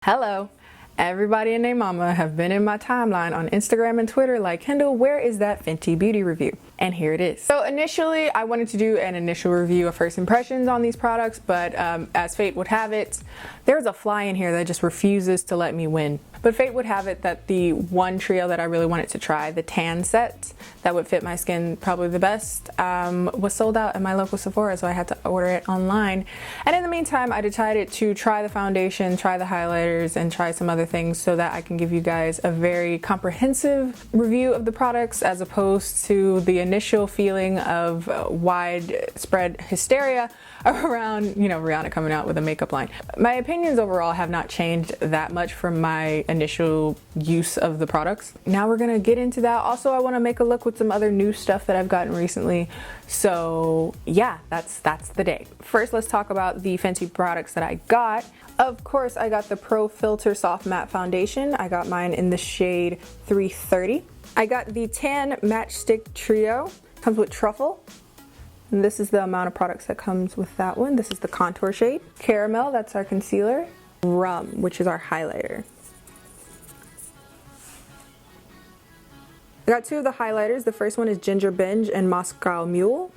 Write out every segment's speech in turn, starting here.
Hello. Everybody and their mama have been in my timeline on Instagram and Twitter like, Kendall, where is that Fenty beauty review? And here it is. So initially I wanted to do an initial review of first impressions on these products, but as fate would have it, there's a fly in here that just refuses to let me win. But fate would have it that the one trio that I really wanted to try, the tan set that would fit my skin probably the best, was sold out at my local Sephora, so I had to order it online. And in the meantime, I decided to try the foundation, try the highlighters, and try some other things so that I can give you guys a very comprehensive review of the products as opposed to the initial feeling of widespread hysteria around, Rihanna coming out with a makeup line. My opinions overall have not changed that much from my initial use of the products. Now we're gonna get into that. Also, I want to make a look with some other new stuff that I've gotten recently. So yeah, that's the day. First, let's talk about the Fenty products that I got. Of course, I got the Pro Filter Soft Matte Foundation. I got mine in the shade 330. I got the Tan Matchstick Trio. Comes with Truffle. And this is the amount of products that comes with that one. This is the contour shade. Caramel, that's our concealer. Rum, which is our highlighter. I got two of the highlighters. The first one is Ginger Binge and Moscow Mule.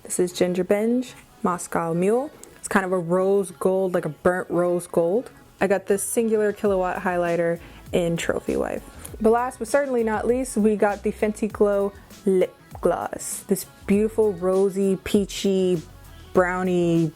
This is Ginger Binge, Moscow Mule. It's kind of a rose gold, like a burnt rose gold. I got this Singular Kilowatt highlighter in Trophy Wife. But last but certainly not least, we got the Fenty Glow Lip Gloss. This beautiful rosy, peachy, brownie,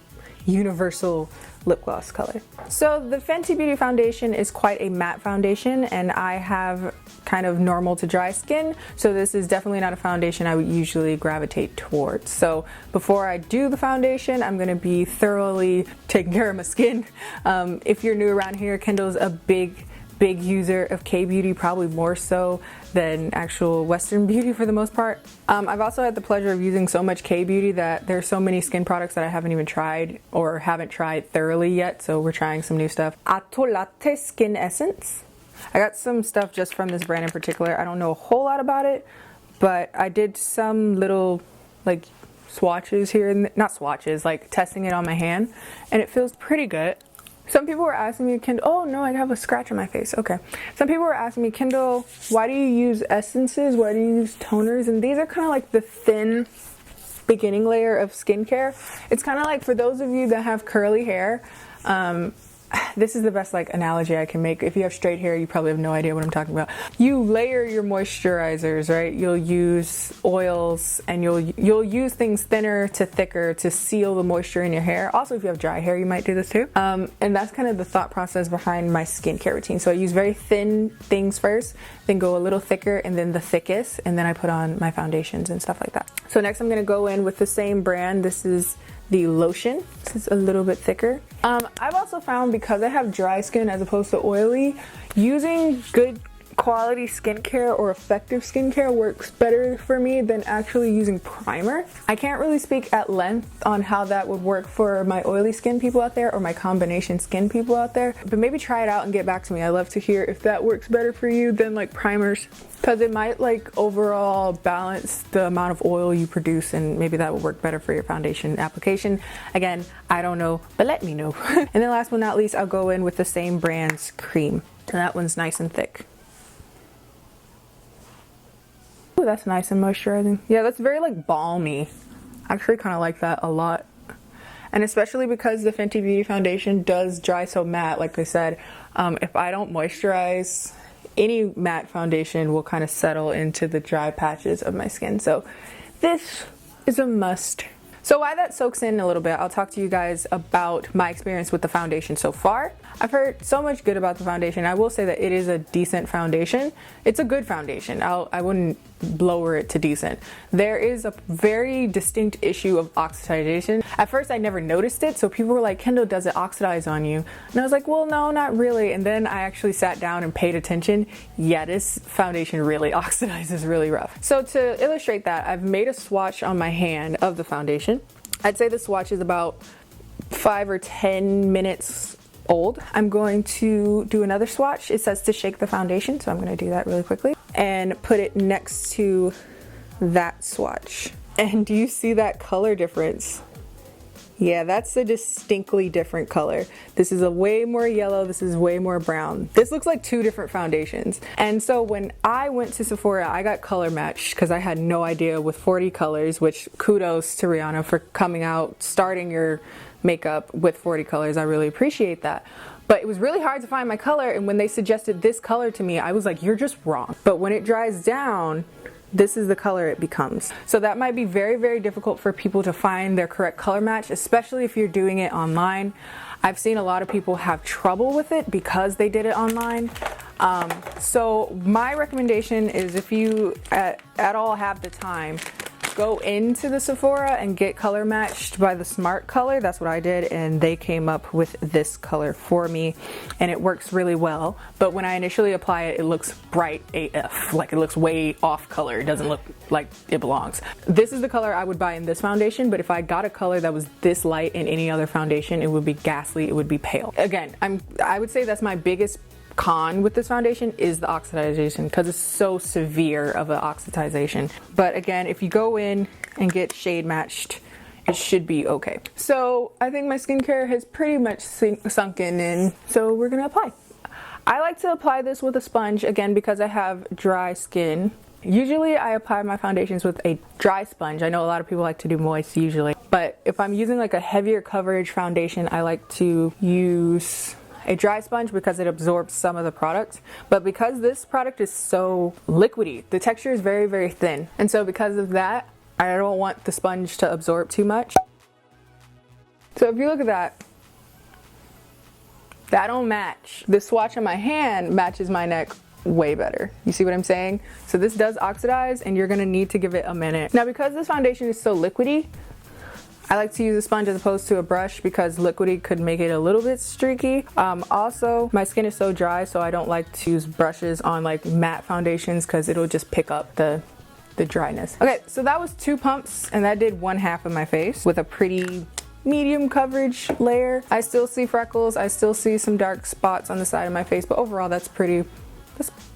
universal lip gloss color. So the Fenty Beauty Foundation is quite a matte foundation, and I have kind of normal to dry skin, so this is definitely not a foundation I would usually gravitate towards. So before I do the foundation, I'm going to be thoroughly taking care of my skin. If you're new around here, Kendall's a big user of K-beauty, probably more so than actual Western beauty for the most part. I've also had the pleasure of using so much K-beauty that there's so many skin products that I haven't even tried or haven't tried thoroughly yet, so we're trying some new stuff. Latte Skin Essence. I got some stuff just from this brand in particular. I don't know a whole lot about it, but I did some little like swatches here, and not swatches, like testing it on my hand, and it feels pretty good. Some people were asking me, Kendall, oh no, I have a scratch on my face. Okay. Some people were asking me, Kendall, why do you use essences? Why do you use toners? And these are kind of like the thin beginning layer of skincare. It's kind of like for those of you that have curly hair, this is the best like analogy I can make. If you have straight hair, you probably have no idea what I'm talking about. You layer your moisturizers, right? You'll use oils, and you'll use things thinner to thicker to seal the moisture in your hair. Also, if you have dry hair, you might do this too. And that's kind of the thought process behind my skincare routine. So I use very thin things first, then go a little thicker, and then the thickest, and then I put on my foundations and stuff like that. So next I'm gonna go in with the same brand. This is the lotion. This is a little bit thicker. I've also found, because I have dry skin as opposed to oily, using good quality skincare or effective skincare works better for me than actually using primer. I can't really speak at length on how that would work for my oily skin people out there or my combination skin people out there, but maybe try it out and get back to me. I love to hear if that works better for you than like primers, because it might like overall balance the amount of oil you produce, and maybe that will work better for your foundation application. Again, I don't know, but let me know. And then last but not least, I'll go in with the same brand's cream. And that one's nice and thick. Ooh, that's nice and moisturizing. Yeah, that's very like balmy. I actually kind of like that a lot. And especially because the Fenty Beauty Foundation does dry so matte, like I said, if I don't moisturize, any matte foundation will kind of settle into the dry patches of my skin. So this is a must. So while that soaks in a little bit, I'll talk to you guys about my experience with the foundation so far. I've heard so much good about the foundation. I will say that it is a decent foundation. It's a good foundation. I wouldn't lower it to decent. There is a very distinct issue of oxidation. At first I never noticed it, so people were like, Kendall, does it oxidize on you? And I was like, well, no, not really. And then I actually sat down and paid attention. Yeah, this foundation really oxidizes really rough. So to illustrate that, I've made a swatch on my hand of the foundation. I'd say the swatch is about 5 or 10 minutes old. I'm going to do another swatch. It says to shake the foundation, so I'm going to do that really quickly and put it next to that swatch. And do you see that color difference? Yeah, that's a distinctly different color. This is a way more yellow, this is way more brown. This looks like two different foundations. And so when I went to Sephora, I got color matched because I had no idea with 40 colors, which kudos to Rihanna for coming out, starting your makeup with 40 colors. I really appreciate that. But it was really hard to find my color, and when they suggested this color to me, I was like, you're just wrong. But when it dries down, this is the color it becomes. So that might be very, very difficult for people to find their correct color match, especially if you're doing it online. I've seen a lot of people have trouble with it because they did it online. So my recommendation is, if you at all have the time, go into the Sephora and get color matched by the Smart Color. That's what I did, and they came up with this color for me, and it works really well. But when I initially apply it, it looks bright AF, like it looks way off color. It doesn't look like it belongs. This is the color I would buy in this foundation, but if I got a color that was this light in any other foundation, it would be ghastly, it would be pale. Again, I would say that's my biggest con with this foundation is the oxidization, because it's so severe of an oxidization. But again, if you go in and get shade matched, it should be okay. So I think my skincare has pretty much sunken in, so we're gonna apply. I like to apply this with a sponge, again, because I have dry skin. Usually I apply my foundations with a dry sponge. I know a lot of people like to do moist usually, but if I'm using like a heavier coverage foundation, I like to use a dry sponge because it absorbs some of the product. But because this product is so liquidy, the texture is very, very thin. And so because of that, I don't want the sponge to absorb too much. So if you look at that, that don't match. The swatch on my hand matches my neck way better. You see what I'm saying? So this does oxidize, and you're gonna need to give it a minute. Now, because this foundation is so liquidy, I like to use a sponge as opposed to a brush because liquidy could make it a little bit streaky. Also, my skin is so dry, so I don't like to use brushes on like matte foundations because it'll just pick up the dryness. Okay, so that was 2 pumps, and that did 1/2 of my face with a pretty medium coverage layer. I still see freckles, I still see some dark spots on the side of my face, but overall that's pretty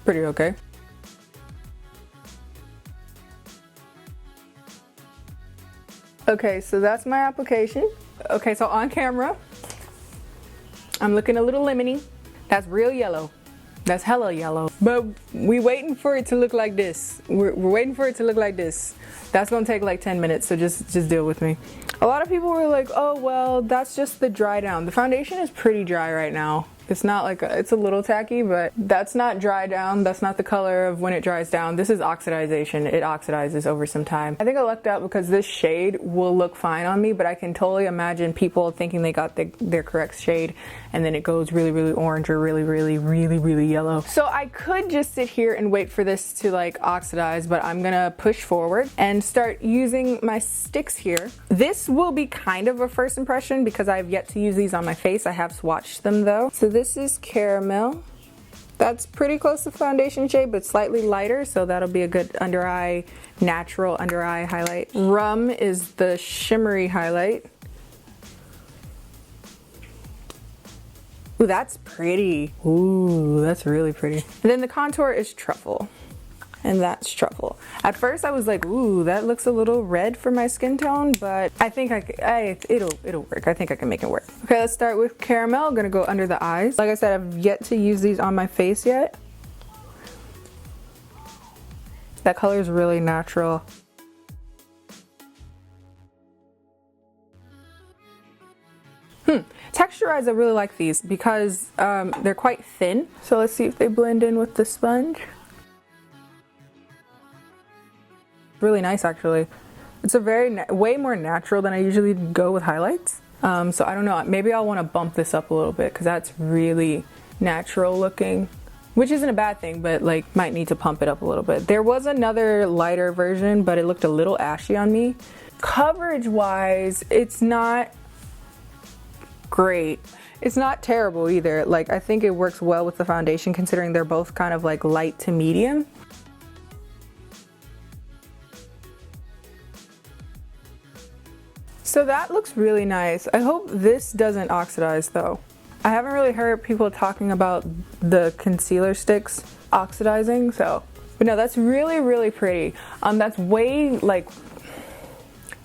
okay. Okay, so that's my application. Okay, so on camera, I'm looking a little lemony. That's real yellow. That's hella yellow. But we waiting for it to look like this. We're waiting for it to look like this. That's gonna take like 10 minutes, so just deal with me. A lot of people were like, oh, well, that's just the dry down. The foundation is pretty dry right now. It's not like it's a little tacky, but that's not dry down. That's not the color of when it dries down. This is oxidization. It oxidizes over some time. I think I lucked out because this shade will look fine on me, but I can totally imagine people thinking they got their correct shade, and then it goes really, really orange or really, really, really, really yellow. So I could just sit here and wait for this to like oxidize, but I'm gonna push forward and start using my sticks here. This will be kind of a first impression because I've yet to use these on my face. I have swatched them though. So this is Caramel. That's pretty close to foundation shade, but slightly lighter, so that'll be a good under eye, natural under eye highlight. Rum is the shimmery highlight. Ooh, that's pretty. Ooh, that's really pretty. And then the contour is Truffle. And that's Truffle. At first I was like, ooh, that looks a little red for my skin tone, but I think it'll work. I think I can make it work. Okay, let's start with Caramel. I'm gonna go under the eyes. Like I said, I've yet to use these on my face yet. That color is really natural. Texture-wise, I really like these because they're quite thin. So let's see if they blend in with the sponge. Really nice, actually. It's a way more natural than I usually go with highlights. So I don't know, maybe I'll want to bump this up a little bit because that's really natural looking, which isn't a bad thing, but like might need to pump it up a little bit. There was another lighter version, but it looked a little ashy on me. Coverage wise, it's not great. It's not terrible either. Like, I think it works well with the foundation considering they're both kind of like light to medium. So that looks really nice. I hope this doesn't oxidize though. I haven't really heard people talking about the concealer sticks oxidizing, so. But no, that's really, really pretty. That's way like,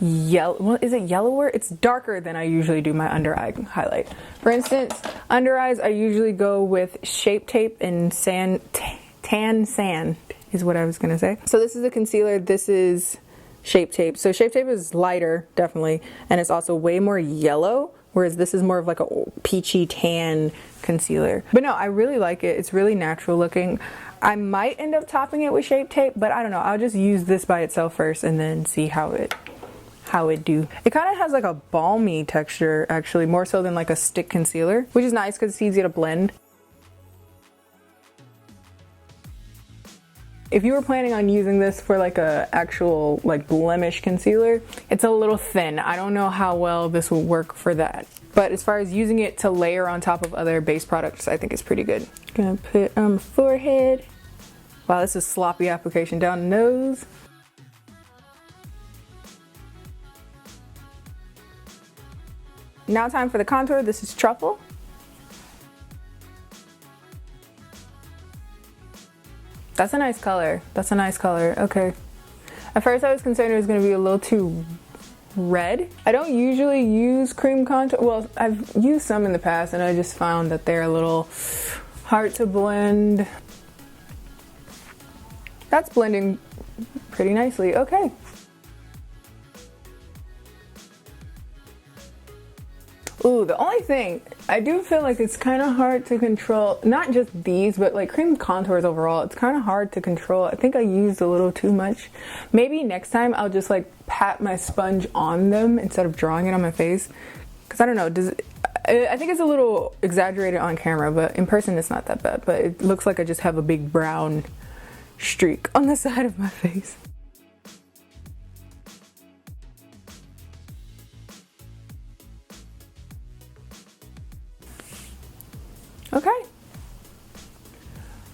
yellow, well, is it yellower? It's darker than I usually do my under eye highlight. For instance, under eyes I usually go with Shape Tape and Tan Sand is what I was gonna say. So this is a concealer, this is Shape Tape. So Shape Tape is lighter, definitely, and it's also way more yellow, whereas this is more of like a peachy tan concealer. But no, I really like it. It's really natural looking. I might end up topping it with Shape Tape, but I don't know. I'll just use this by itself first and then see how it do. It kind of has like a balmy texture, actually, more so than like a stick concealer, which is nice because it's easy to blend. If you were planning on using this for like a actual like blemish concealer, it's a little thin. I don't know how well this will work for that. But as far as using it to layer on top of other base products, I think it's pretty good. Gonna put on the forehead. Wow, this is sloppy application. Down the nose. Now time for the contour. This is Truffle. That's a nice color. That's a nice color. Okay. At first I was concerned it was going to be a little too red. I don't usually use cream contour. Well, I've used some in the past and I just found that they're a little hard to blend. That's blending pretty nicely. Okay. Ooh, the only thing, I do feel like it's kind of hard to control, not just these, but like cream contours overall, it's kind of hard to control. I think I used a little too much. Maybe next time I'll just like pat my sponge on them instead of drawing it on my face. Because I don't know, I think it's a little exaggerated on camera, but in person it's not that bad. But it looks like I just have a big brown streak on the side of my face. Okay,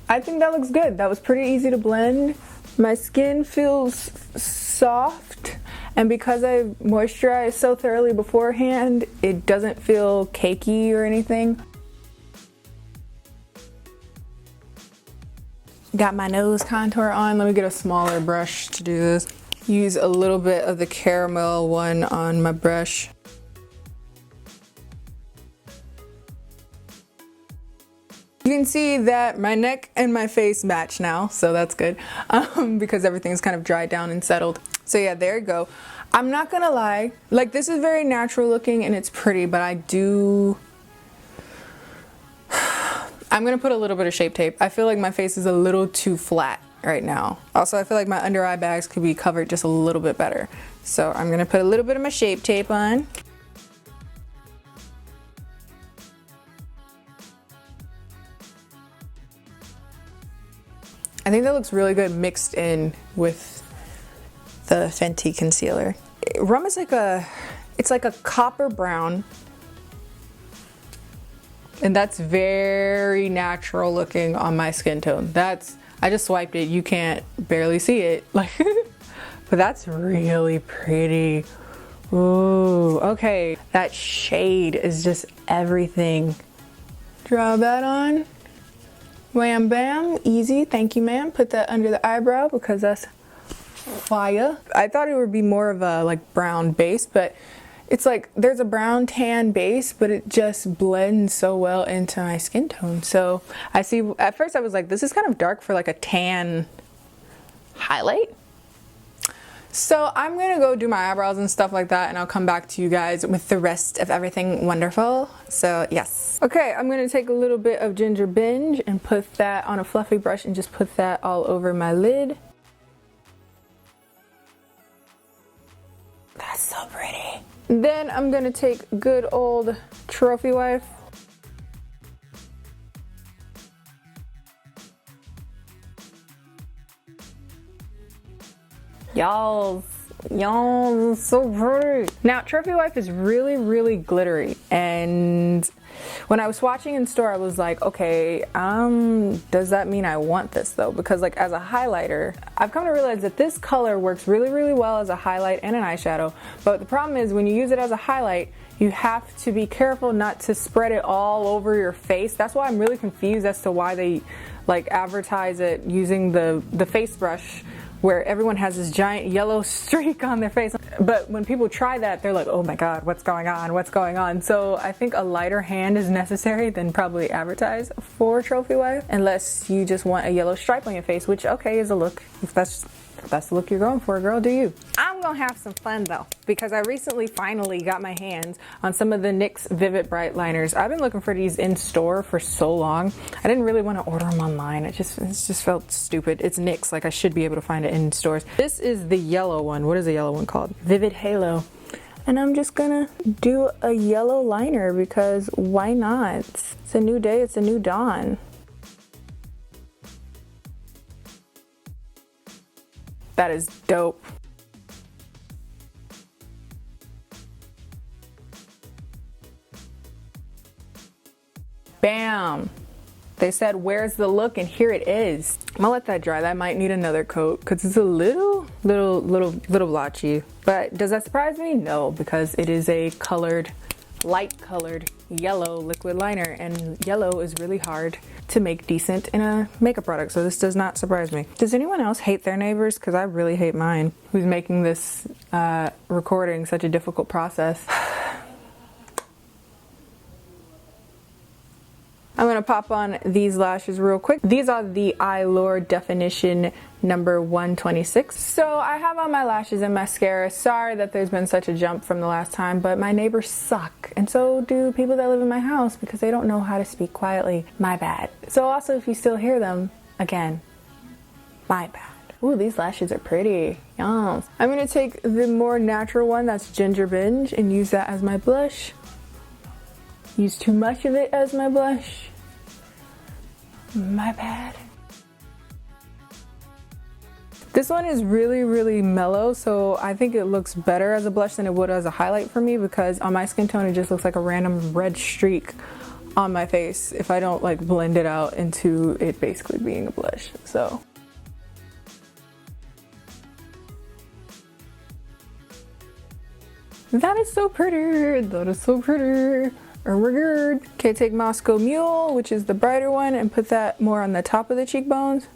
I think that looks good. That was pretty easy to blend. My skin feels soft, and because I moisturized so thoroughly beforehand, it doesn't feel cakey or anything. Got my nose contour on. Let me get a smaller brush to do this. Use a little bit of the caramel one on my brush. You can see that my neck and my face match now, so that's good, because everything's kind of dried down and settled. So yeah, there you go. I'm not gonna lie, like this is very natural looking and it's pretty, but I'm gonna put a little bit of Shape Tape. I feel like my face is a little too flat right now. Also, I feel like my under eye bags could be covered just a little bit better. So I'm gonna put a little bit of my Shape Tape on. I think that looks really good mixed in with the Fenty concealer. Rum is it's like a copper brown. And that's very natural looking on my skin tone. I just swiped it, you can't barely see it. Like, but that's really pretty. Ooh, okay. That shade is just everything. Draw that on. Wham bam, easy, thank you ma'am. Put that under the eyebrow because that's fire. I thought it would be more of a like brown base, but it's like there's a brown tan base, but it just blends so well into my skin tone. So I see, at first I was like, this is kind of dark for like a tan highlight. So I'm gonna go do my eyebrows and stuff like that, and I'll come back to you guys with the rest of everything wonderful. So yes. Okay, I'm gonna take a little bit of Ginger Binge and put that on a fluffy brush and just put that all over my lid. That's so pretty. Then I'm gonna take good old trophy wife. Y'all, so pretty. Now, Trophy Wife is really, really glittery, and when I was swatching in store, I was like, okay, does that mean I want this though? Because like as a highlighter, I've come to realize that this color works really, really well as a highlight and an eyeshadow, but the problem is when you use it as a highlight, you have to be careful not to spread it all over your face. That's why I'm really confused as to why they like advertise it using the face brush where everyone has this giant yellow streak on their face. But when people try that, they're like, oh my God, what's going on? What's going on? So I think a lighter hand is necessary than probably advertised for trophy wife, unless you just want a yellow stripe on your face, which okay is a look. If that's the look you're going for, girl, do you. I'm gonna have some fun though, because I recently finally got my hands on some of the NYX Vivid Bright liners. I've been looking for these in store for so long. I didn't really want to order them online. It just felt stupid. It's NYX, like I should be able to find it in stores. This is the yellow one. What is the yellow one called? Vivid Halo. And I'm just gonna do a yellow liner because why not? It's a new day, it's a new dawn. That is dope. Bam! They said, where's the look? And here it is. I'm gonna let that dry. That might need another coat because it's a little blotchy. But does that surprise me? No, because it is a colored, light colored yellow liquid liner, and yellow is really hard to make decent in a makeup product, so this does not surprise me. Does anyone else hate their neighbors? Because I really hate mine. Who's making this recording such a difficult process? I'm gonna pop on these lashes real quick. These are the Eyelur Definition number 126. So I have on my lashes and mascara. Sorry that there's been such a jump from the last time, but my neighbors suck. And so do people that live in my house because they don't know how to speak quietly. My bad. So also if you still hear them, again, my bad. Ooh, these lashes are pretty. Yum. I'm gonna take the more natural one, that's Ginger Binge, and use that as my blush. Use too much of it as my blush. My bad. This one is really mellow, so I think it looks better as a blush than it would as a highlight for me, because on my skin tone it just looks like a random red streak on my face if I don't like blend it out into it basically being a blush. So that is so pretty. That is so pretty. Oh my god. Okay, take Moscow Mule, which is the brighter one, and put that more on the top of the cheekbones.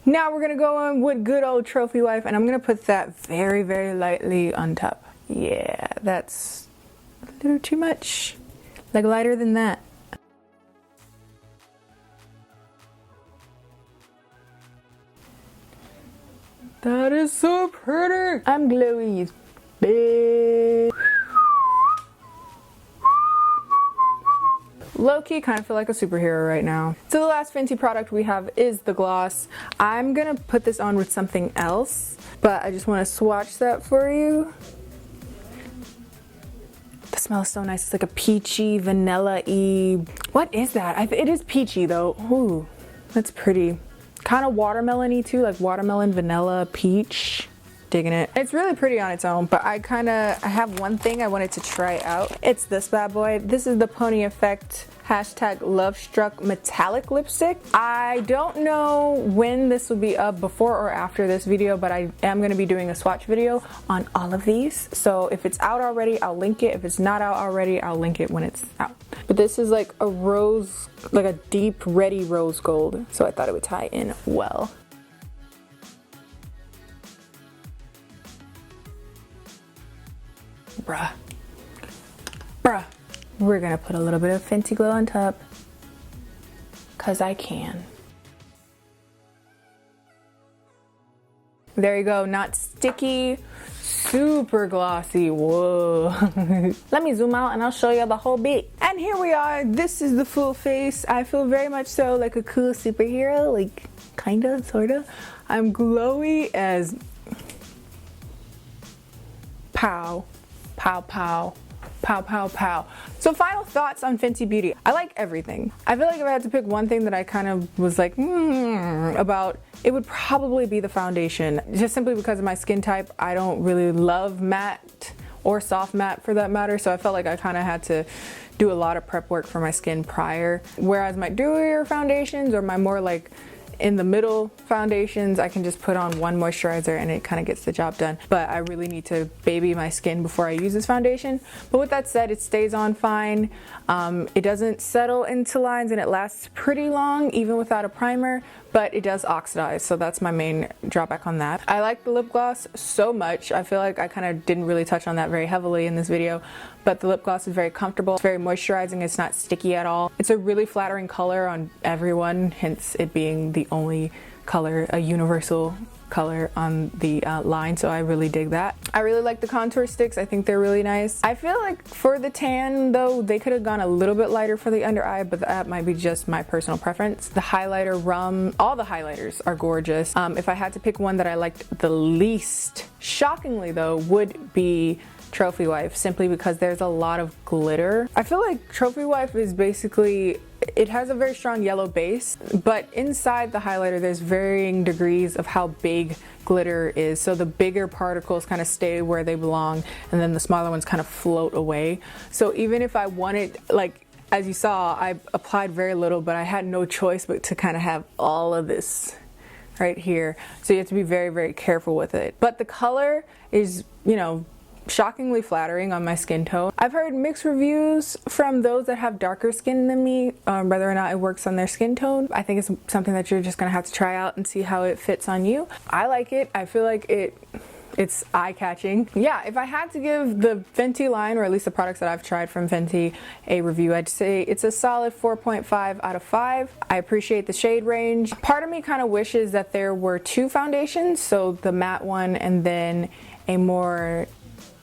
Now we're gonna go on with good old Trophy Wife, and I'm gonna put that very lightly on top. Yeah, that's a little too much. Like lighter than that. That is so pretty. I'm glowy, bitch. Low-key kind of feel like a superhero right now. So the last Fenty product we have is the gloss. I'm gonna put this on with something else, but I just want to swatch that for you. The smell is so nice. It's like a peachy, vanilla-y. What is that? It is peachy though. Ooh, that's pretty. Kind of watermelon-y too, like watermelon, vanilla, peach. Digging it. It's really pretty on its own, but I have one thing I wanted to try out. It's this bad boy. This is the Pony Effect #Lovestruck metallic lipstick. I don't know when this will be up, before or after this video, but I am going to be doing a swatch video on all of these. So if it's out already, I'll link it. If it's not out already, I'll link it when it's out. But this is like a rose, like a deep reddy rose gold. So I thought it would tie in well. Bruh. We're gonna put a little bit of Fenty Glow on top, cause I can. There you go, not sticky, super glossy. Whoa. Let me zoom out and I'll show you the whole bit. And here we are. This is the full face. I feel very much so like a cool superhero, like kinda, sorta. I'm glowy as pow. Pow, pow, pow, pow, pow. So final thoughts on Fenty Beauty. I like everything. I feel like if I had to pick one thing that I kind of was like, about, it would probably be the foundation. Just simply because of my skin type, I don't really love matte or soft matte for that matter. So I felt like I kind of had to do a lot of prep work for my skin prior. Whereas my dewier foundations or my more like in the middle foundations, I can just put on one moisturizer and it kind of gets the job done. But I really need to baby my skin before I use this foundation. But with that said, it stays on fine. It doesn't settle into lines and it lasts pretty long even without a primer, but it does oxidize, so that's my main drawback on that. I like the lip gloss so much. I feel like I kind of didn't really touch on that very heavily in this video, but the lip gloss is very comfortable. It's very moisturizing. It's not sticky at all. It's a really flattering color on everyone, hence it being the only color, a universal color on the line, so I really dig that. I really like the contour sticks. I think they're really nice. I feel like for the tan though, they could have gone a little bit lighter for the under eye, but that might be just my personal preference. The highlighter rum, all the highlighters are gorgeous. If I had to pick one that I liked the least, shockingly though, would be Trophy Wife, simply because there's a lot of glitter. I feel like Trophy Wife is basically, it has a very strong yellow base, but inside the highlighter there's varying degrees of how big glitter is. So the bigger particles kind of stay where they belong and then the smaller ones kind of float away. So even if I wanted, like as you saw, I applied very little, but I had no choice but to kind of have all of this right here. So you have to be very, very careful with it. But the color is, you know, shockingly flattering on my skin tone. I've heard mixed reviews from those that have darker skin than me, whether or not it works on their skin tone. I think it's something that you're just gonna have to try out and see how it fits on you. I like it. I feel like it's eye-catching. Yeah, if I had to give the Fenty line, or at least the products that I've tried from Fenty, a review, I'd say it's a solid 4.5 out of 5. I appreciate the shade range. Part of me kind of wishes that there were two foundations, so the matte one and then a more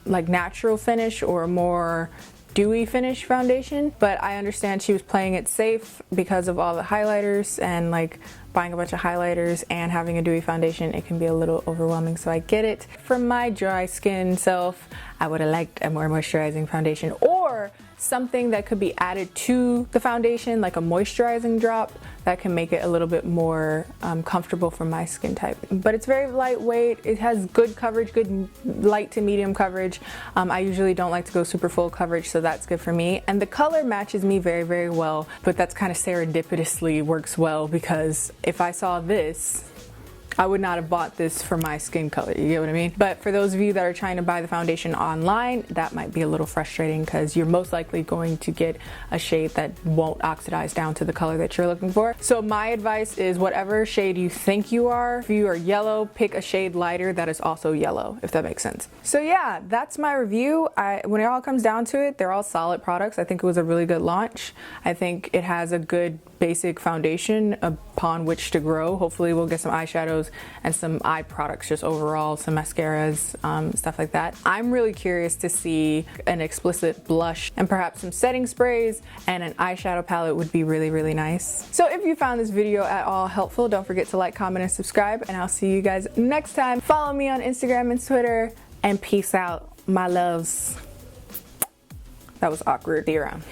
like natural finish or more dewy finish foundation, but I understand she was playing it safe because of all the highlighters, and like buying a bunch of highlighters and having a dewy foundation, it can be a little overwhelming, so I get it. For my dry skin self, I would have liked a more moisturizing foundation or something that could be added to the foundation, like a moisturizing drop that can make it a little bit more comfortable for my skin type. But it's very lightweight. It has good coverage, good light to medium coverage. I usually don't like to go super full coverage, so that's good for me. And the color matches me very, very well, but that's kind of serendipitously works well, because if I saw this, I would not have bought this for my skin color, you get what I mean? But for those of you that are trying to buy the foundation online, that might be a little frustrating because you're most likely going to get a shade that won't oxidize down to the color that you're looking for. So my advice is whatever shade you think you are, if you are yellow, pick a shade lighter that is also yellow, if that makes sense. So yeah, that's my review. When it all comes down to it, they're all solid products. I think it was a really good launch. I think it has a good basic foundation upon which to grow. Hopefully we'll get some eyeshadows and some eye products, just overall, some mascaras, stuff like that. I'm really curious to see an explicit blush and perhaps some setting sprays, and an eyeshadow palette would be really, really nice. So if you found this video at all helpful, don't forget to like, comment, and subscribe, and I'll see you guys next time. Follow me on Instagram and Twitter, and peace out, my loves. That was awkward. See you around.